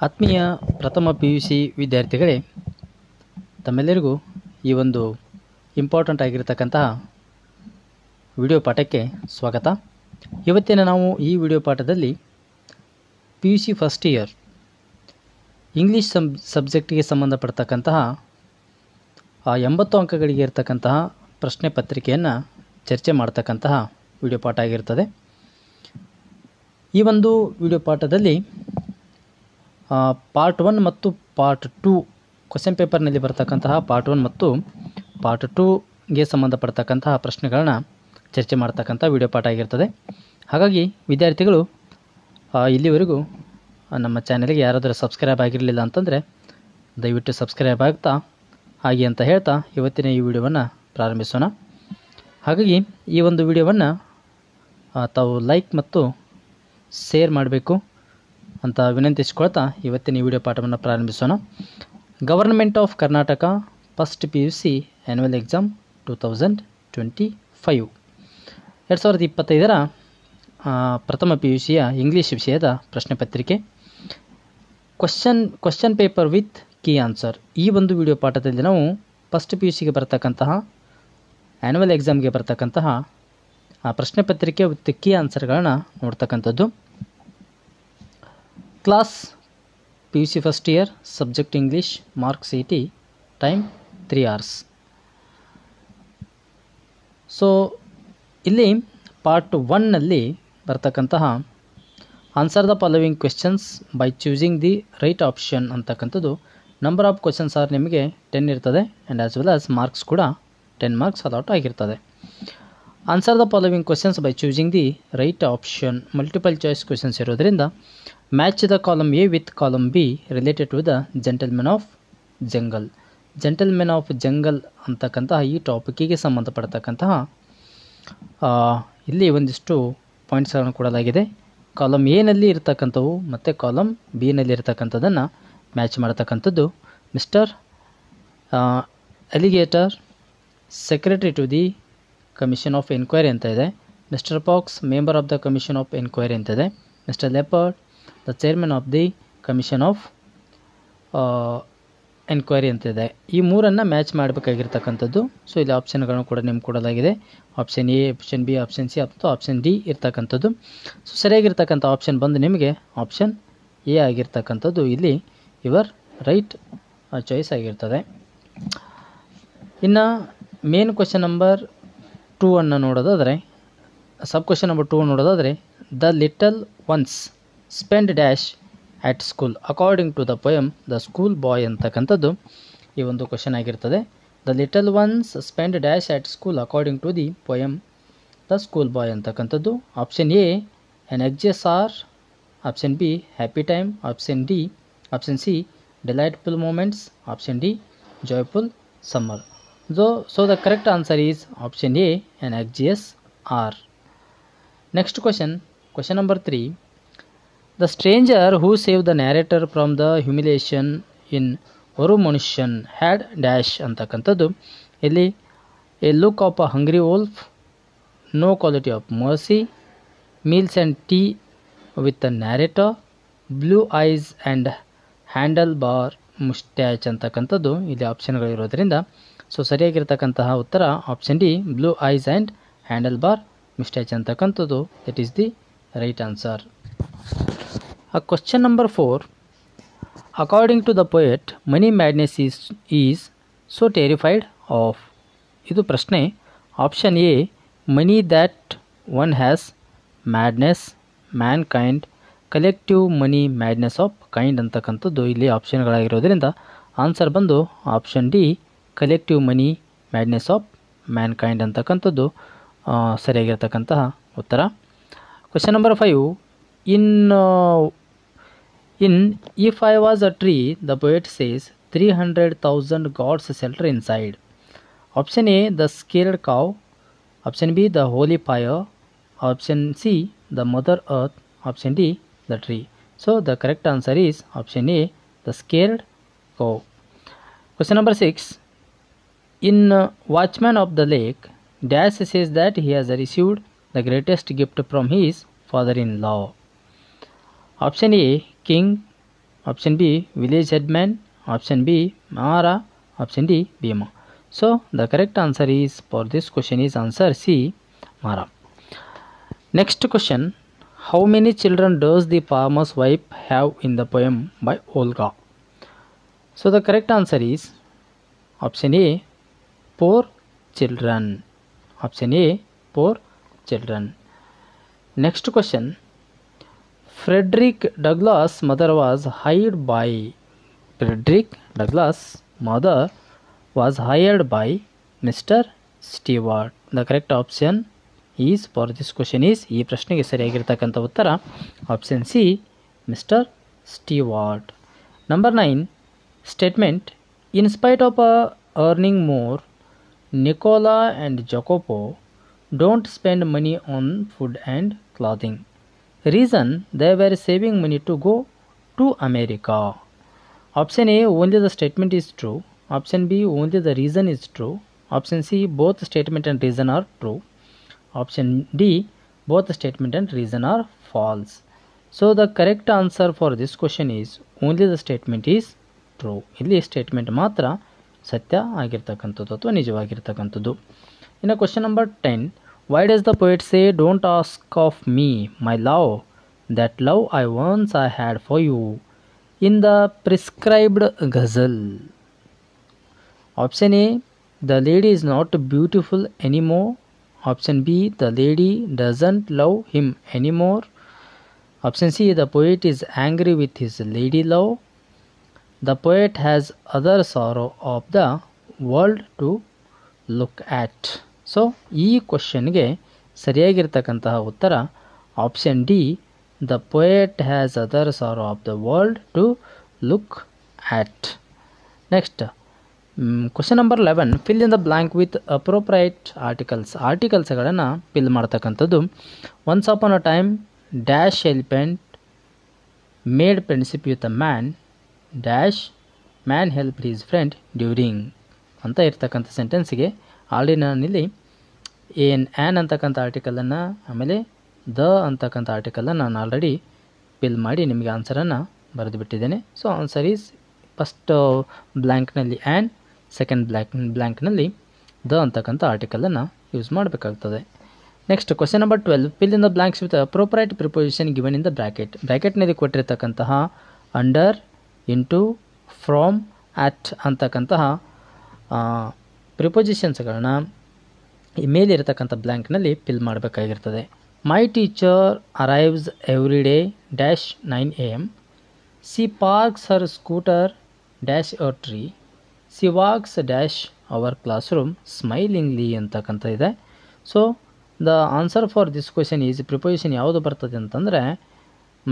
ಆತ್ಮೀಯ ಪ್ರಥಮ PUC ವಿದ್ಯಾರ್ಥಿಗಳೇ, ತಮ್ಮೆಲ್ಲರಿಗೂ ಈ ಒಂದು ಇಂಪಾರ್ಟೆಂಟ್ ಆಗಿರತಕ್ಕಂತಹ ವಿಡಿಯೋ ಪಾಠಕ್ಕೆ ಸ್ವಾಗತ. ಇವತ್ತಿನ ನಾವು ಈ ವಿಡಿಯೋ ಪಾಠದಲ್ಲಿ PUC ಫಸ್ಟ್ ಇಯರ್ ಇಂಗ್ಲೀಷ್ ಸಬ್ಜೆಕ್ಟಿಗೆ ಸಂಬಂಧಪಡ್ತಕ್ಕಂತಹ 80 ಅಂಕಗಳಿಗೆ ಇರತಕ್ಕಂತಹ ಪ್ರಶ್ನೆ ಪತ್ರಿಕೆಯನ್ನು ಚರ್ಚೆ ಮಾಡ್ತಕ್ಕಂತಹ ವಿಡಿಯೋ ಪಾಠ ಆಗಿರ್ತದೆ. ಈ ಒಂದು ವಿಡಿಯೋ ಪಾಠದಲ್ಲಿ ಪಾರ್ಟ್ 1 ಮತ್ತು ಪಾರ್ಟ್ 2 ಕ್ವೆಶ್ಚನ್ ಪೇಪರ್ನಲ್ಲಿ ಬರ್ತಕ್ಕಂತಹ ಪಾರ್ಟ್ 1 ಮತ್ತು ಪಾರ್ಟ್ 2ಗೆ ಸಂಬಂಧಪಡ್ತಕ್ಕಂತಹ ಪ್ರಶ್ನೆಗಳನ್ನ ಚರ್ಚೆ ಮಾಡ್ತಕ್ಕಂಥ ವಿಡಿಯೋ ಪಾಠ ಆಗಿರ್ತದೆ. ಹಾಗಾಗಿ ವಿದ್ಯಾರ್ಥಿಗಳು ಇಲ್ಲಿವರೆಗೂ ನಮ್ಮ ಚಾನಲ್ಗೆ ಯಾರಾದರೂ ಸಬ್ಸ್ಕ್ರೈಬ್ ಆಗಿರಲಿಲ್ಲ ಅಂತಂದರೆ ದಯವಿಟ್ಟು ಸಬ್ಸ್ಕ್ರೈಬ್ ಆಗ್ತಾ ಹಾಗೆ ಅಂತ ಹೇಳ್ತಾ ಇವತ್ತಿನ ಈ ವಿಡಿಯೋವನ್ನು ಪ್ರಾರಂಭಿಸೋಣ. ಹಾಗಾಗಿ ಈ ಒಂದು ವಿಡಿಯೋವನ್ನು ತಾವು ಲೈಕ್ ಮತ್ತು ಶೇರ್ ಮಾಡಬೇಕು ಅಂತ ವಿನಂತಿಸ್ಕೊಳ್ತಾ ಇವತ್ತಿನ ಈ ವಿಡಿಯೋ ಪಾಠವನ್ನು ಪ್ರಾರಂಭಿಸೋಣ. Government of Karnataka first PUC annual exam 2025 2025ರ ಪ್ರಥಮ PUCಯ ಇಂಗ್ಲೀಷ್ ವಿಷಯದ ಪ್ರಶ್ನೆ ಪತ್ರಿಕೆ question paper with key answer. ಈ ಒಂದು ವಿಡಿಯೋ ಪಾಠದಲ್ಲಿ ನಾವು ಫಸ್ಟ್ PUCಗೆ ಬರ್ತಕ್ಕಂತಹ ಆ್ಯನ್ಯುವಲ್ ಎಕ್ಸಾಮ್ಗೆ ಬರ್ತಕ್ಕಂತಹ ಪ್ರಶ್ನೆ ಪತ್ರಿಕೆ ವಿತ್ ಕೀ ಆನ್ಸರ್ಗಳನ್ನು ನೋಡ್ತಕ್ಕಂಥದ್ದು. Class PUC first year subject English marks 80 time 3 hours. So ಇಲ್ಲಿ ಪಾರ್ಟ್ 1ನಲ್ಲಿ ಬರ್ತಕ್ಕಂತಹ answer the following questions by choosing the right option ಅಂತಕ್ಕಂಥದ್ದು. ನಂಬರ್ ಆಫ್ ಕ್ವೆಶ್ಚನ್ಸ್ ಆರ್ ನಿಮಗೆ 10 ಇರ್ತದೆ and as well as marks ಕೂಡ 10 marks allot ಆಗಿರ್ತದೆ. Answer the following questions by choosing the right option multiple choice questions ಇರೋದ್ರಿಂದ match the column A with column B related to the gentlemen of jungle. Gentlemen of jungle ಅಂತಕ್ಕಂತಹ ಈ ಟಾಪಿಕ್ಕಿಗೆ ಸಂಬಂಧಪಡ್ತಕ್ಕಂತಹ ಇಲ್ಲಿ ಒಂದಿಷ್ಟು ಪಾಯಿಂಟ್ಸ್ಗಳನ್ನು ಕೊಡಲಾಗಿದೆ. Column ಎನಲ್ಲಿ ಇರ್ತಕ್ಕಂಥವು ಮತ್ತು ಕಾಲಮ್ ಬಿನಲ್ಲಿ ಇರ್ತಕ್ಕಂಥದ್ದನ್ನು ಮ್ಯಾಚ್ ಮಾಡ್ತಕ್ಕಂಥದ್ದು. Mister alligator secretary to the commission of enquiry ಅಂತ ಇದೆ. Mister fox member of the commission of enquiry ಅಂತ ಇದೆ. Mister leopard the chairman of the commission of enquiry ಅಂತಿದೆ. ಈ ಮೂರನ್ನು ಮ್ಯಾಚ್ ಮಾಡಬೇಕಾಗಿರ್ತಕ್ಕಂಥದ್ದು. ಸೊ ಇಲ್ಲಿ ಆಪ್ಷನ್ಗಳನ್ನು ಕೂಡ ನಿಮ್ಗೆ ಕೊಡಲಾಗಿದೆ. Option A, option B, option C ಮತ್ತು ಆಪ್ಷನ್ ಡಿ ಇರ್ತಕ್ಕಂಥದ್ದು. ಸೊ ಸರಿಯಾಗಿರ್ತಕ್ಕಂಥ ಆಪ್ಷನ್ ಬಂದು ನಿಮಗೆ ಆಪ್ಷನ್ ಎ ಆಗಿರ್ತಕ್ಕಂಥದ್ದು ಇಲ್ಲಿ ಯುವರ್ ರೈಟ್ ಚಾಯ್ಸ್ ಆಗಿರ್ತದೆ. ಇನ್ನು ಮೇನ್ ಕ್ವೆಶ್ಚನ್ ನಂಬರ್ 2 ಅನ್ನು ನೋಡೋದಾದರೆ, ಸಬ್ ಕ್ವೆಶ್ಚನ್ ನಂಬರ್ 2 ನೋಡೋದಾದರೆ, the little ones spend dash at school according to the poem the school boy ಅಂತಕ್ಕಂಥದ್ದು ಈ ಒಂದು ಕ್ವೆಶ್ಚನ್ ಆಗಿರ್ತದೆ. The little ones spend dash at school according to the poem the school boy ಅಂತಕ್ಕಂಥದ್ದು. Option A anxious hours, option B happy time, option C delightful moments, option D joyful summer. So the correct answer is option A and XGS R. Next question number 3. The stranger who saved the narrator from the humiliation in Orumanushyan had dash ಅಂತಕ್ಕಂಥದ್ದು. ಇಲ್ಲಿ a look of a hungry wolf, no quality of mercy, meals and tea with the narrator, blue eyes and handlebar mustache ಅಂತಕ್ಕಂಥದ್ದು ಇಲ್ಲಿ ಆಪ್ಷನ್ಗಳಿರೋದ್ರಿಂದ so ಸರಿಯಾಗಿರ್ತಕ್ಕಂತಹ ಉತ್ತರ option D blue eyes and handle bar moustache ಅಂತಕ್ಕಂಥದ್ದು. That is the right answer. Question number 4. According to the poet money madness is so terrified of. ಇದು ಪ್ರಶ್ನೆ. Option A money that one has, madness mankind, collective money madness of kind ಅಂತಕ್ಕಂಥದ್ದು ಇಲ್ಲಿ ಆಪ್ಷನ್ಗಳಾಗಿರೋದ್ರಿಂದ answer ಬಂದು option D collective money madness of mankind ಅಂತಕ್ಕಂಥದ್ದು ಸರಿಯಾಗಿರ್ತಕ್ಕಂತಹ ಉತ್ತರ. Question number 5. In if I was a tree the poet says 300,000 gods shelter inside. Option A the sacred cow, option B the holy fire, option C the mother earth, option D the tree. So the correct answer is option A the sacred cow. Question number 6. In Watchman of the Lake, Dash says that he has received the greatest gift from his father-in-law. Option A, king. Option B, village headman. Option B, Mara. Option D, Bhima. So the correct answer is for this question is answer C, Mara. Next question, how many children does the farmer's wife have in the poem by Olga? So the correct answer is option A, 4 children. Option A, 4 children. Next question, Frederick Douglass' mother was hired by Frederick Douglass' mother was hired by Mr. Stewart. The correct option is for this question is ಈ ಪ್ರಶ್ನೆಗೆ ಸರಿಯಾಗಿರ್ತಕ್ಕಂಥ ಉತ್ತರ option C, mister Stewart. Number 9, statement, in spite of earning more, Nicola and Jacopo don't spend money on food and clothing. Reason, they were saving money to go to America. Option A, only the statement is true. Option B, only the reason is true. Option C, both statement and reason are true. Option D, both the statement and reason are false. So the correct answer for this question is only the statement is true. ಇಲ್ಲಿ statement ಮಾತ್ರ ಸತ್ಯ ಆಗಿರ್ತಕ್ಕಂಥದ್ದು ಅಥವಾ ನಿಜವಾಗಿರ್ತಕ್ಕಂಥದ್ದು. ಇನ್ನು question number 10, why does the poet say don't ask of me my love that love I once I had for you in the prescribed ghazal? Option A, the lady is not beautiful anymore. Option B, the lady doesn't love him anymore. Option C, the poet is angry with his lady love. The poet has other sorrow of the world to look at. So ಈ ಕ್ವಶನ್ಗೆ ಸರಿಯಾಗಿರ್ತಕ್ಕಂತಹ ಉತ್ತರ option D, the poet has other sorrow of the world to look at. Next question number 11, fill in the blank with appropriate articles. ಆರ್ಟಿಕಲ್ಸ್ಗಳನ್ನು fill ಮಾಡ್ತಕ್ಕಂಥದ್ದು. Once upon a time dash elephant made friendship with a man dash man help his friend during ಅಂತ ಇರ್ತಕ್ಕಂಥ ಸೆಂಟೆನ್ಸ್ಗೆ already ನಾನಿಲ್ಲಿ an ಅಂತಕ್ಕಂಥ ಆರ್ಟಿಕಲನ್ನು ಆಮೇಲೆ the ಅಂತಕ್ಕಂಥ ಆರ್ಟಿಕಲನ್ನು ನಾನು already fill ಮಾಡಿ ನಿಮಗೆ ಆನ್ಸರನ್ನು ಬರೆದು ಬಿಟ್ಟಿದ್ದೇನೆ. ಸೊ ಆನ್ಸರ್ ಈಸ್ ಫಸ್ಟ್ ಬ್ಲ್ಯಾಂಕ್ನಲ್ಲಿ ಆ್ಯನ್, ಸೆಕೆಂಡ್ ಬ್ಲ್ಯಾಂಕ್ನಲ್ಲಿ ದ ಅಂತಕ್ಕಂಥ ಆರ್ಟಿಕಲನ್ನು ಯೂಸ್ ಮಾಡಬೇಕಾಗ್ತದೆ. Next question number 12, fill in the blanks with appropriate preposition given in the bracket. ಬ್ರ್ಯಾಕೆಟ್ನಲ್ಲಿ ಕೊಟ್ಟಿರ್ತಕ್ಕಂತಹ ಅಂಡರ್, ಇಂಟು, ಫ್ರಾಮ್, ಆಟ್ ಅಂತಕ್ಕಂತಹ ಪ್ರಿಪೋಸಿಷನ್ಸ್ಗಳನ್ನ ಈ ಮೇಲಿರತಕ್ಕಂಥ ಬ್ಲ್ಯಾಂಕ್ನಲ್ಲಿ ಫಿಲ್ ಮಾಡಬೇಕಾಗಿರ್ತದೆ. My teacher arrives every day dash 9 AM. She parks her scooter dash a tree. She walks dash our classroom smilingly ಅಂತಕ್ಕಂಥ ಇದೆ. So the answer for this question is preposition ಯಾವುದು ಬರ್ತದೆ ಅಂತಂದರೆ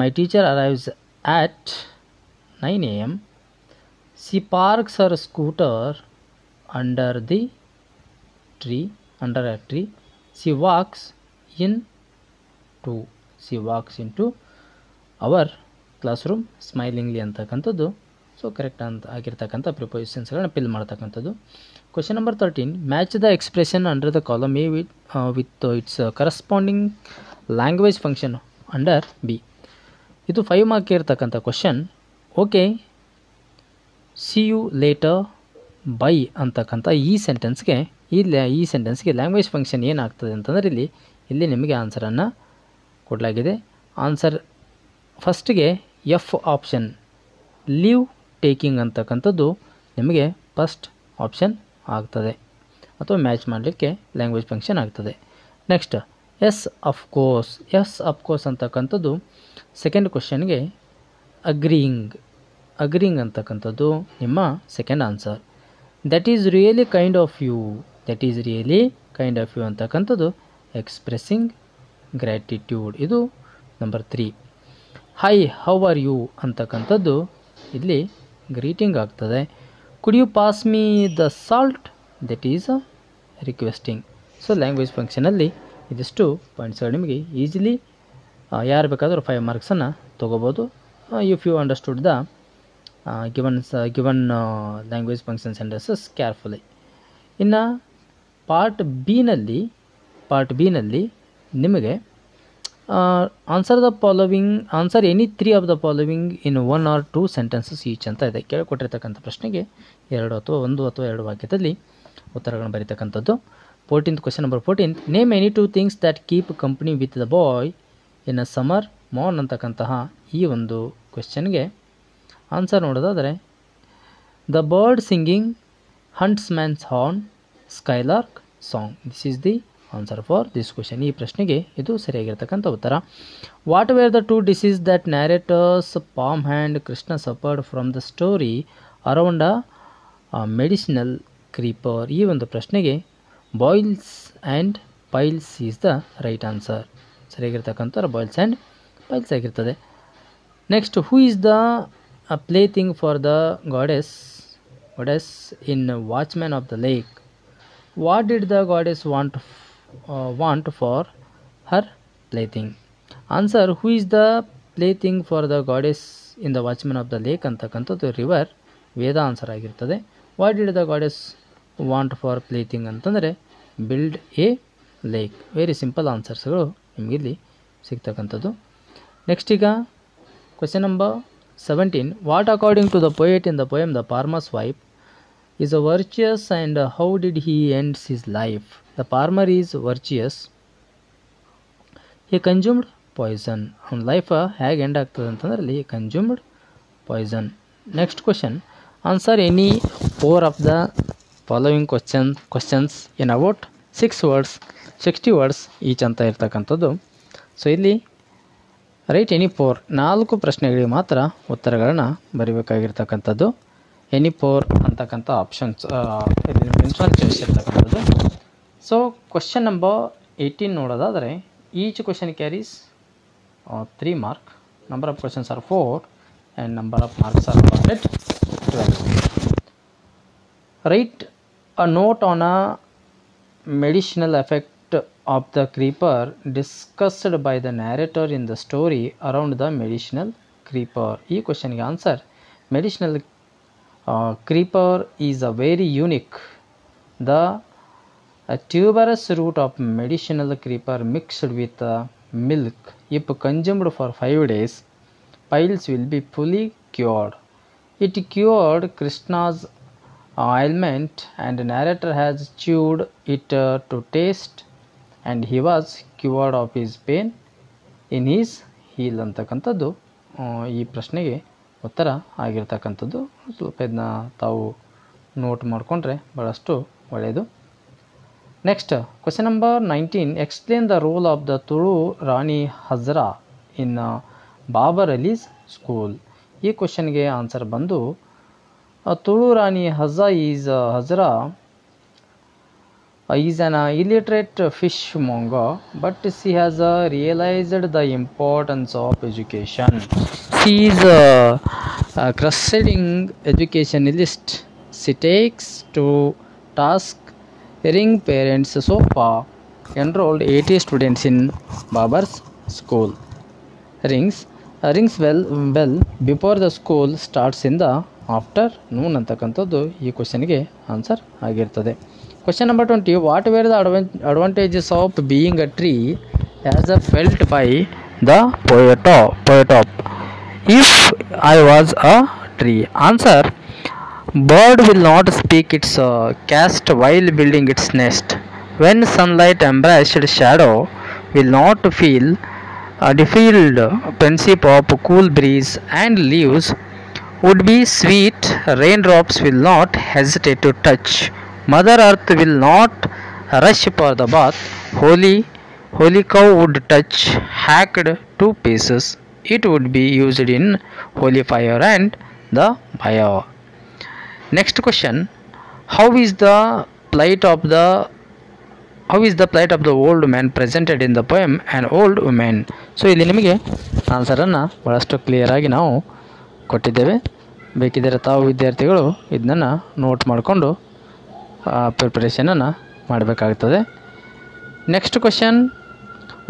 my teacher arrives at 9 AM. She parks her scooter under the tree, under a tree. She walks into our classroom smilingly ಅಂತಕ್ಕಂಥದ್ದು. So correct ಅಂತ ಆಗಿರ್ತಕ್ಕಂಥ ಪ್ರಿಪೋಸಿಷನ್ಸ್ಗಳನ್ನ fill ಮಾಡ್ತಕ್ಕಂಥದ್ದು. Question number 13, match the expression under the column A with its corresponding language function under B. ಇದು 5 mark ಇರ್ತಕ್ಕಂಥ question. Okay, see you later bye ಅಂತಕ್ಕಂಥ ಈ ಸೆಂಟೆನ್ಸ್ಗೆ language function ಏನಾಗ್ತದೆ ಅಂತಂದರೆ ಇಲ್ಲಿ ನಿಮಗೆ ಆನ್ಸರನ್ನು ಕೊಡಲಾಗಿದೆ. ಆನ್ಸರ್ ಫಸ್ಟ್ಗೆ ಎಫ್ ಆಪ್ಷನ್ ಲೀವ್ ಟೇಕಿಂಗ್ ಅಂತಕ್ಕಂಥದ್ದು ನಿಮಗೆ ಫಸ್ಟ್ ಆಪ್ಷನ್ ಆಗ್ತದೆ ಅಥವಾ ಮ್ಯಾಚ್ ಮಾಡಲಿಕ್ಕೆ ಲ್ಯಾಂಗ್ವೇಜ್ ಫಂಕ್ಷನ್ ಆಗ್ತದೆ. ನೆಕ್ಸ್ಟ್ ಎಸ್ ಅಫ್ಕೋರ್ಸ್ ಅಂತಕ್ಕಂಥದ್ದು ಸೆಕೆಂಡ್ ಕ್ವಶನ್ಗೆ ಅಗ್ರಿಂಗ್ ಅಂತಕ್ಕಂಥದ್ದು ನಿಮ್ಮ second answer. That is really kind of you ಅಂತಕ್ಕಂಥದ್ದು ಎಕ್ಸ್ಪ್ರೆಸ್ಸಿಂಗ್ ಗ್ರ್ಯಾಟಿಟ್ಯೂಡ್, ಇದು number 3. Hi how are you ಅಂತಕ್ಕಂಥದ್ದು ಇಲ್ಲಿ ಗ್ರೀಟಿಂಗ್ ಆಗ್ತದೆ. Could you pass me the salt, that is requesting. So language ಫಂಕ್ಷನಲ್ಲಿ ಇದಿಷ್ಟು ಪಾಯಿಂಟ್ಸ್ಗಳು ನಿಮಗೆ ಈಸಿಲಿ ಯಾರು ಬೇಕಾದರೂ 5 ಮಾರ್ಕ್ಸನ್ನು ತೊಗೋಬೋದು if you understood the given language function sentences carefully. ಇನ್ನು ಪಾರ್ಟ್ ಬಿನಲ್ಲಿ ನಿಮಗೆ answer any 3 of the following in 1 or 2 sentences each ಅಂತ ಇದೆ. ಕೇಳಿಕೊಟ್ಟಿರ್ತಕ್ಕಂಥ ಪ್ರಶ್ನೆಗೆ 2 ಅಥವಾ 1 ಅಥವಾ 2 ವಾಕ್ಯದಲ್ಲಿ ಉತ್ತರಗಳನ್ನು ಬರೀತಕ್ಕಂಥದ್ದು. 14th question number 14, name any 2 things that keep company with the boy in a summer ಮಾನ್ ಅಂತಕ್ಕಂತಹ ಈ ಒಂದು ಕ್ವೆಶ್ಚನ್ಗೆ ಆನ್ಸರ್ ನೋಡೋದಾದರೆ the bird singing, huntsman's horn, skylark song. This is the answer for this question. ಈ ಪ್ರಶ್ನೆಗೆ ಇದು ಸರಿಯಾಗಿರ್ತಕ್ಕಂಥ ಉತ್ತರ. What were the 2 diseases that narrator's palm hand Krishna suffered from the story around a medicinal creeper. ಈ ಒಂದು ಪ್ರಶ್ನೆಗೆ boils and piles is the right answer. ಸರಿಯಾಗಿರ್ತಕ್ಕಂಥ boils and piles ಆಗಿರ್ತದೆ. Next, who is the plaything for the goddess in watchman of the lake? What did the goddess want for her plaything? Answer, who is the plaything for the goddess in the watchman of the lake ಅಂತಕ್ಕಂಥದ್ದು river Veda answer ಆಗಿರ್ತದೆ. What did the goddess want for plaything ಅಂತಂದರೆ build a lake. Very simple ಆನ್ಸರ್ಸ್ಗಳು ನಿಮಗಿಲ್ಲಿ ಸಿಗ್ತಕ್ಕಂಥದ್ದು. Next ಈಗ question number 17, what according to the poet in the poem the farmer's wife is a virtuous and how did he ends his life? The farmer is virtuous. He consumed poison. ಅವನ life ಹೇಗೆ end ಆಗ್ತದೆ ಅಂತಂದ್ರೆ ಅಲ್ಲಿ consumed poison. Next question, answer any 4 of the following questions in about 6 words, 60 words each ಅಂತ ಇರ್ತಕ್ಕಂಥದ್ದು. So ಇಲ್ಲಿ right any 4 ಪ್ರಶ್ನೆಗಳಿಗೆ ಮಾತ್ರ ಉತ್ತರಗಳನ್ನು ಬರೀಬೇಕಾಗಿರ್ತಕ್ಕಂಥದ್ದು. ಎನಿ 4 ಅಂತಕ್ಕಂಥ ಆಪ್ಷನ್ಸ್ ಮೆನ್ಷನ್ ಇರ್ತಕ್ಕಂಥದ್ದು. ಸೊ ಕ್ವಶನ್ ನಂಬರ್ 18 ನೋಡೋದಾದರೆ each question carries 3 mark. Number of questions are 4 and number of marks are 12. Write a note on a medicinal effect of the creeper discussed by the narrator in the story around the medicinal creeper. ಈ ಕ್ವಶನ್ಗೆ answer, medicinal creeper is a very unique. The tuberous root of medicinal creeper mixed with milk, if consumed for 5 days, piles will be fully cured. It cured Krishna's ailment and narrator has chewed it to taste and he was cured of his pain in his heel ಅಂತಕ್ಕಂಥದ್ದು ಈ ಪ್ರಶ್ನೆಗೆ ಉತ್ತರ ಆಗಿರ್ತಕ್ಕಂಥದ್ದು. ಸ್ವಲ್ಪ ಇದನ್ನ ತಾವು note ಮಾಡಿಕೊಂಡ್ರೆ ಭಾಳಷ್ಟು ಒಳ್ಳೆಯದು. Next question number 19, explain the role of the Tulu Rani Hazra in Babar Ali's school. ಈ ಕ್ವೆಶನ್ಗೆ ಆನ್ಸರ್ ಬಂದು Tulu Rani Hazra is an illiterate fishmonger, but she has realized the importance of education. She is a crusading educationalist. She takes to task young parents. So far enrolled 80 students in Babar's school. Rings bell before the school starts in the afternoon ಅಂತಕ್ಕಂಥದ್ದು ಈ ಕ್ವಶನ್ಗೆ answer ಆಗಿರ್ತದೆ. Question number 20, what were the advantages of being a tree as felt by the poet of if I was a tree? Answer, bird will not speak its caste while building its nest. When sunlight embraced shadow will not feel defiled friendship of cool breeze and leaves would be sweet. Raindrops will not hesitate to touch. Mother Earth will not rush for the bath. Holy cow would touch hacked to pieces. It would be used in holy fire and the fire. Next question, how is the plight of the old man presented in the poem An Old Woman? So ಇಲ್ಲಿ ನಿಮಗೆ ಆನ್ಸರನ್ನು ಭಾಳಷ್ಟು clear ಆಗಿ ನಾವು ಕೊಟ್ಟಿದ್ದೇವೆ. ಬೇಕಿದ್ದರೆ ತಾವು ವಿದ್ಯಾರ್ಥಿಗಳು ಇದನ್ನು ನೋಟ್ ಮಾಡಿಕೊಂಡು ಪ್ರಿಪರೇಷನನ್ನು ಮಾಡಬೇಕಾಗ್ತದೆ. Next question,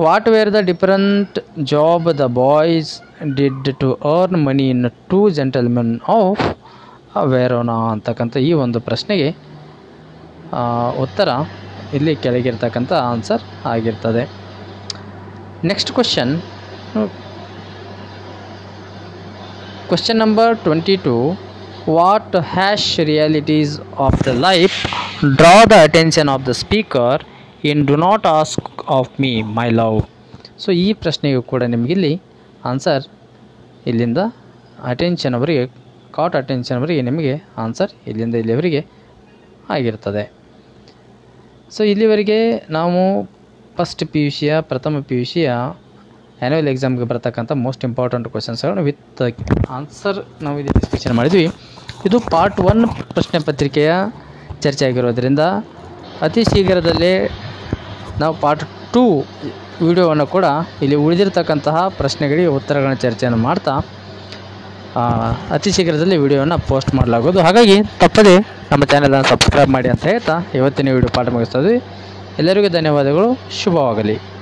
what were the different job the boys did to earn money in 2 Gentlemen of Verona ಅಂತಕ್ಕಂಥ ಈ ಒಂದು ಪ್ರಶ್ನೆಗೆ ಉತ್ತರ ಇಲ್ಲಿ ಕೆಳಗಿರ್ತಕ್ಕಂಥ ಆನ್ಸರ್ ಆಗಿರ್ತದೆ. Next question, question number 22. What harsh realities of the life draw the attention of the speaker in Do Not Ask of Me, My Love? So ಈ ಪ್ರಶ್ನೆಗೂ ಕೂಡ ನಿಮಗಿಲ್ಲಿ ಆನ್ಸರ್ ಇಲ್ಲಿಂದ ಅಟೆನ್ಷನ್ವರೆಗೆ ಕಾಟ್ ಅಟೆನ್ಷನ್ವರೆಗೆ ನಿಮಗೆ ಆನ್ಸರ್ ಇಲ್ಲಿಂದ ಇಲ್ಲಿವರೆಗೆ ಆಗಿರ್ತದೆ. ಸೊ ಇಲ್ಲಿವರೆಗೆ ನಾವು ಫಸ್ಟ್ ಪಿ ಯು ಸಿಯ ಪ್ರಥಮ ಪಿ ಯು ಸಿಯ ಆ್ಯನ್ಯುವಲ್ ಎಕ್ಸಾಮ್ಗೆ ಬರ್ತಕ್ಕಂಥ ಮೋಸ್ಟ್ ಇಂಪಾರ್ಟೆಂಟ್ ಕ್ವಶನ್ಸ್ಗಳನ್ನು ವಿತ್ ಆನ್ಸರ್ ನಾವು ಇಲ್ಲಿ ಡಿಸ್ಕಷನ್ ಮಾಡಿದ್ವಿ. ಇದು ಪಾರ್ಟ್ 1 ಪ್ರಶ್ನೆ ಪತ್ರಿಕೆಯ ಚರ್ಚೆ ಆಗಿರೋದ್ರಿಂದ ಅತಿ ಶೀಘ್ರದಲ್ಲೇ ನಾವು ಪಾರ್ಟ್ 2 ವಿಡಿಯೋವನ್ನು ಕೂಡ ಇಲ್ಲಿ ಉಳಿದಿರ್ತಕ್ಕಂತಹ ಪ್ರಶ್ನೆಗಳಿಗೆ ಉತ್ತರಗಳ ಚರ್ಚೆಯನ್ನು ಮಾಡ್ತಾ ಅತಿ ಶೀಘ್ರದಲ್ಲಿ ವಿಡಿಯೋವನ್ನು ಪೋಸ್ಟ್ ಮಾಡಲಾಗೋದು. ಹಾಗಾಗಿ ತಪ್ಪದೇ ನಮ್ಮ ಚಾನಲನ್ನು ಸಬ್ಸ್ಕ್ರೈಬ್ ಮಾಡಿ ಅಂತ ಹೇಳ್ತಾ ಇವತ್ತಿನ ವಿಡಿಯೋ ಪಾಠ ಮುಗಿಸ್ತಾ ಇದ್ವಿ. ಎಲ್ಲರಿಗೂ ಧನ್ಯವಾದಗಳು. ಶುಭವಾಗಲಿ.